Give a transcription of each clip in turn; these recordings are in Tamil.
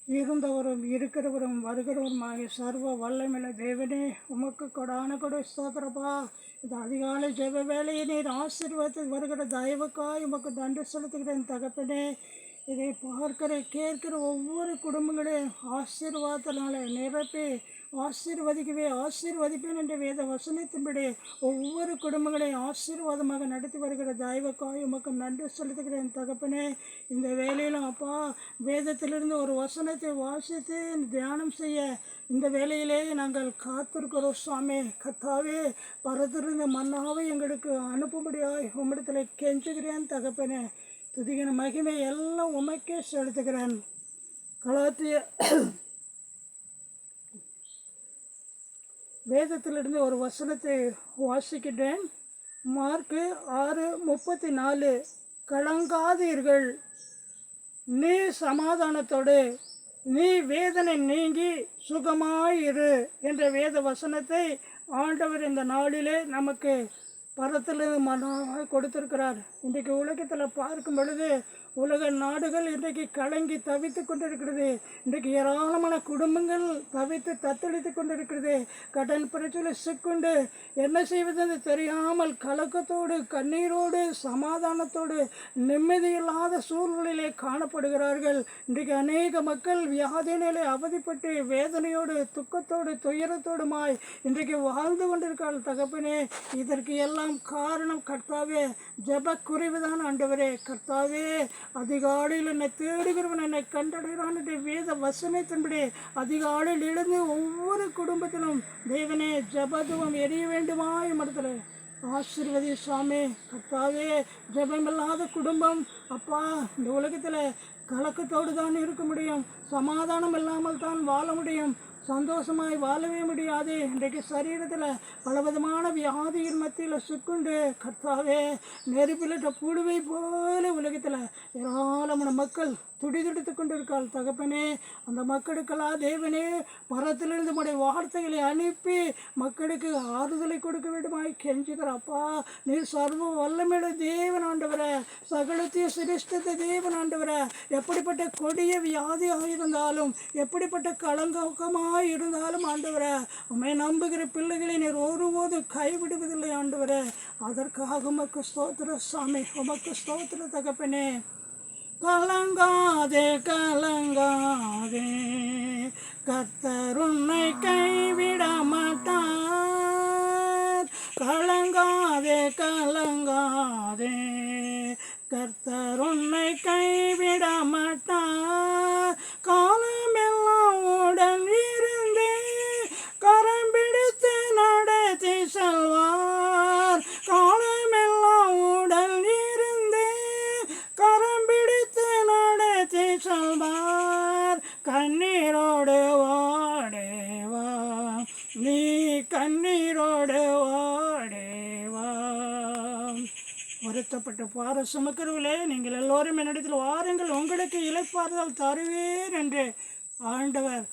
இருந்தவரும் இருக்கிறவரும் வருகிறவருமாகிய சர்வ வல்லமையுள்ள தேவனே, உமக்கு கொடான கொடை ஸ்தோத்திரப்பா. இந்த அதிகாலை ஜெப வேலையை நீர் ஆசீர்வாதத்துக்கு வருகிற தயவுக்காய் உமக்கு நன்றி செலுத்துகிறேன் தகப்பனே. இதை பார்க்கிற கேட்கிற ஒவ்வொரு குடும்பங்களையும் ஆசீர்வாதத்தினால நிரப்பி ஆசீர்வதிப்பேன் என்ற வேத வசனத்தின்படி ஒவ்வொரு குடும்பங்களையும் ஆசீர்வாதமாக நடத்தி வருகிற தயவுக்காய் உமக்கு நன்றி செலுத்துகிறேன் தகப்பனே. இந்த வேலையிலும் அப்பா, வேதத்திலிருந்து ஒரு வசனத்தை வாசித்து தியானம் செய்ய இந்த வேலையிலே நாங்கள் காத்திருக்கிறோம் சுவாமி. கர்த்தாவே, பரத்திலிருந்து மன்னாவை எங்களுக்கு அனுப்பும்படியாய் உம்மிடத்தில் கெஞ்சுகிறேன் தகப்பனே. துதிகிற மகிமை எல்லாம் உமக்கே செலுத்துகிறேன். கலாத்திய வேதத்திலிருந்து ஒரு வசனத்தை வாசிக்கின்றேன். மார்க்கு 6:34. கலங்காதீர்கள், நீ சமாதானத்தோடு, நீ வேதனை நீங்கி சுகமாயிரு என்ற வேத வசனத்தை ஆண்டவர் இந்த நாளிலே நமக்கு பரத்திலிருந்து மனாக கொடுத்திருக்கிறார். இன்றைக்கு உலகத்தில் பார்க்கும் பொழுது உலக நாடுகள் இன்றைக்கு கலங்கி தவித்து கொண்டிருக்கிறது. இன்றைக்கு ஏராளமான குடும்பங்கள் தவித்து தத்தளித்து கொண்டிருக்கிறது. கடன் பிரச்சனை சிக்கொண்டு என்ன செய்வதென்று தெரியாமல் கலக்கத்தோடு, கண்ணீரோடு, சமாதானத்தோடு, நிம்மதியில்லாத சூழ்நிலையிலே காணப்படுகிறார்கள். இன்றைக்கு அநேக மக்கள் வியாதியிலே அவதிப்பட்டு வேதனையோடு, துக்கத்தோடு, துயரத்தோடுமாய் இன்றைக்கு வாழ்ந்து கொண்டிருக்கிறார்கள் தகப்பனே. இதற்கு எல்லாம் காரணம் கர்த்தாவே, ஜெப குறைவுதான் ஆண்டவரே. கர்த்தாவே, அதிகாலையில் என்னை தேடுகிறவன் என்னை கண்டடைகிறான் என்ற வேத வசனத்தின்படி அதிகாலையில் எழுந்து ஒவ்வொரு குடும்பத்திலும் தேவனே ஜெபத்துவம் எரிய வேண்டுமா மடத்தில் ஆசீர்வதி சுவாமி. கர்த்தாவே, ஜெபமில்லாத குடும்பம் அப்பா இந்த உலகத்தில் கலக்கத்தோடு தான் இருக்க முடியும். சமாதானம் இல்லாமல் தான் வாழ முடியும். சந்தோஷமாய் வாழவே முடியாது. இன்றைக்கு சரீரத்தில் பலவிதமான வியாதியின் மத்தியில் சிக்குண்டு கர்த்தாவே, நெருப்பிலிட்ட புழுவை போல உலகத்தில் ஏராளமான மக்கள் துடிதுடித்து கொண்டிருக்காள் தகப்பனே. அந்த மக்களுக்கெல்லாம் தேவனே பரத்திலிருந்து உடைய வார்த்தைகளை அனுப்பி மக்களுக்கு ஆறுதலை கொடுக்க வேண்டுமாய் கெஞ்சுகிறப்பா. நீ சர்வ வல்லமையுள்ள தேவன் ஆண்டவர, சகலத்தைய சிருஷ்டித்த தேவன் ஆண்டவர. எப்படிப்பட்ட கொடிய வியாதியாக இருந்தாலும், எப்படிப்பட்ட கலங்கமாக இருந்தாலும் ஆண்டவர, உம்மை நம்புகிற பிள்ளைகளை நீர் ஒருபோதும் கைவிடுவதில்லை ஆண்டவர. அதற்காக உமக்கு ஸ்தோத்திர சாமி, உமக்கு ஸ்தோத்திர தகப்பனே. கலங்காதே கலங்காதே, கர்த்தர் உன்னை கைவிட மாட்டார். கலங்காதே கலங்காதே, கர்த்தர் உன்னை கைவிட மாட்டார். காலமெல்லாம் உடன் இருந்து கரம் பிடித்து நடத்தி செல்வார். காலமெல்லாம் உடன் இருந்து கரம் பிடித்து நடத்தி செல்வார். கண்ணீரோடு வாடேவா, நீ கண்ணீரோடு வாடேவா. வருத்தப்பட்ட பார சுமக்கிறவர்களே, நீங்கள் எல்லோரும் என்னிடத்தில் வாருங்கள், உங்களுக்கு இளைப்பாறுதல் தருவேன் என்று ஆண்டவர்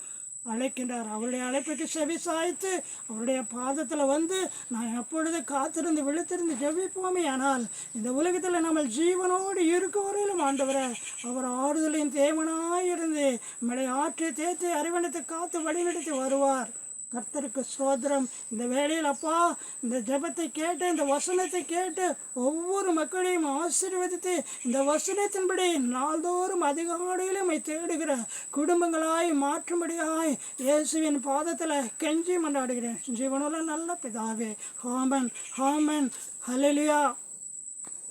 அழைக்கின்றார். அவருடைய அழைப்புக்கு செவி சாய்த்து அவருடைய பாதத்தில் வந்து நான் எப்பொழுது காத்திருந்து விழுத்திருந்து ஜெபிப்போமே. ஆனால் இந்த உலகத்தில் நம்ம ஜீவனோடு இருக்க வரையிலும் ஆண்டவரை அவர் ஆறுதலின் தேவனாயிருந்து நம்மளை ஆற்றி தேய்த்து அறிவனத்தை காத்து வழிநடத்தி வருவார். கர்த்தருக்கு ஸ்தோத்திரம். இந்த வேளையில் அப்பா, இந்த ஜெபத்தை கேட்டு, இந்த வசனத்தை கேட்டு ஒவ்வொரு மக்களையும் ஆசீர்வதித்து இந்த வசனத்தின்படி நாள்தோறும் அதிகாலையிலும் தேடுகிற குடும்பங்களாய் மாற்றும்படியாய் இயேசுவின் பாதத்தில் கெஞ்சி மன்றாடுகிறேன். ஜீவனுள்ள நல்ல பிதாவே. ஆமென், ஆமென், ஹல்லேலூயா.